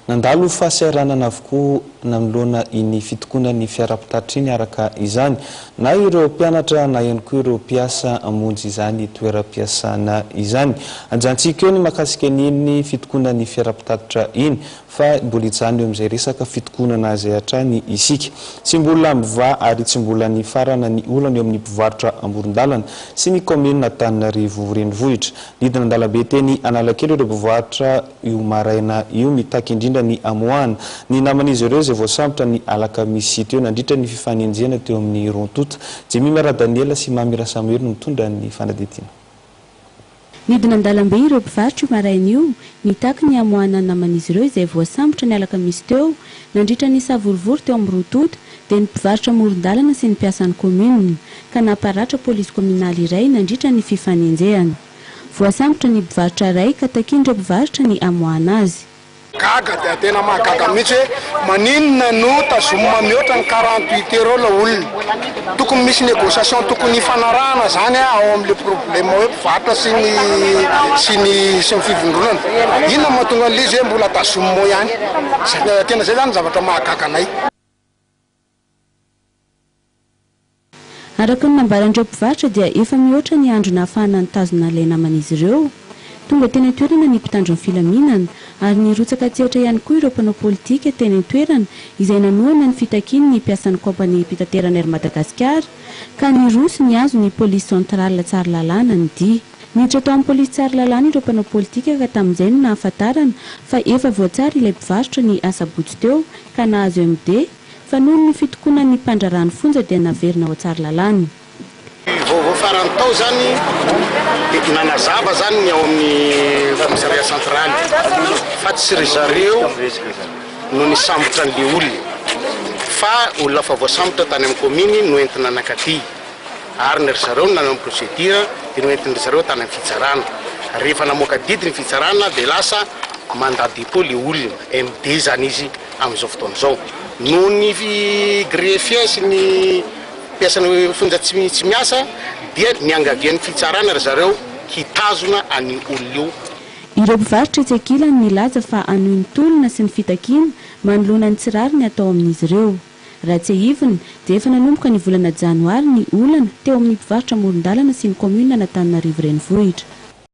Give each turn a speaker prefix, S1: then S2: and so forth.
S1: Nandalo fahasahiranana avokoa nanoloana iny fitokonan'ny fiara-pitatitra iny araka izany na ireo mpianatra na ihany koa ireo mpiasa amonjy izany toeram-piasana izany. Anjantsika eo ny mahakasika an'iny fitokonan'ny fiara-pitatitra iny fa mbola ijany eo amin'izay resaka fitokonana izay hatrany isika. Tsy mbola mivaha ary tsy mbola ny farana ny olana eo amin'ny mpivarotra amoron-dalana sy ny kaominina Antananarivo renivohitra. Nidina an-dalambe teny Analakely ireo mpivarotra io maraina io mitaky indrindra ny amoahana. Ny naman'izy ireo izay voasambotra ny Alakamisy teo nandritra ny fifanenjena teo amin'ny rontota. Jemimara Daniela sy Mamira Samuel no mitondra ny fanadetiana.
S2: Nidina an-dalambe ireo mpivarotra maraina io mitaky ny amoahana naman'izy ireo izay voasambotra ny Alakamisy teo nandritra ny savorivory teo amin'ny rontota dia ny mpivarotra amoron-dalana sy ny mpiasan'ny kaominina ka naparatra polisy kominaly iray nandritra ny fifanenjehana. Voasambotra ny mpivarotra iray ka takindreo mpivarotra ny amoahana azy.
S3: Gaga dia tena mahagaga mihitsy hoe maninona no tazomina mihoatra ny 48 euro la olona. Tokony misy négociation, tokony hifanarahana zany ao amin'le problème hoe mpivarotra sy ny fivondronana. Inona mahatonga an'izy hoe mbola tazomina ihany. Tena zay zany zavatra mahagaga anay.
S2: Araka ny nambarandreo mpivarotra dia efa mihoatra ny andro nahafahana nitazona ilay naman'izy ireo. Tonga teny an-toerana ny mpitandron'ny filaminana ary nirotsaka tsehatra ihany koa ireo mpanao politika teny an-toerana izay nanohana ny fitakiany ny mpiasan'ny kompani mpitaterana ery Madagasikara ka niroso ny azo ny polisy sentrale tsara lalàna ny dia. Niditra tao amin'ny polisy tsara lalàna ireo mpanao politika ka tamin'izay no nahafantarana fa efa voatsara ilay mpivarotra ny asabotsy teo ka nahazo MD fa noho ny fitokonan'ny mpandrarano fonja dia naverina ao tsara lalàna.
S3: Farany tao zany dia nanazava zany ao amin'ny komisaria centrale fa tsy ry zareo no nisambotra an'le olona fa olona fa voasambotra tany amin'ny kominy no entina anakaty ary ny ry zareo nanao amin'ny procédure dia no entin'ry zareo tany amin'ny fitsarana. Rehefa namoaka didy ny fitsarana dia lasa mandat dépôt le olona MD zany izy amin'izao fotoan'izao noho ny greffier sy ny mpiasan'ny fonja tsy miasa dia niangavian'ny fitsarana ry zareo hitazona any olona io.
S2: Ireo mpivarotra etsy ankilany nilaza fa anohy ny tolona sy ny fitakiana manoloana ny tsirariny atao amin'izy ireo. Raha tsy ahivina dia efa nanomboka ny volana janoary ny olana teo amin'ny mpivarotra amoron-dalana sy ny kaominina Antananarivo renivohitra.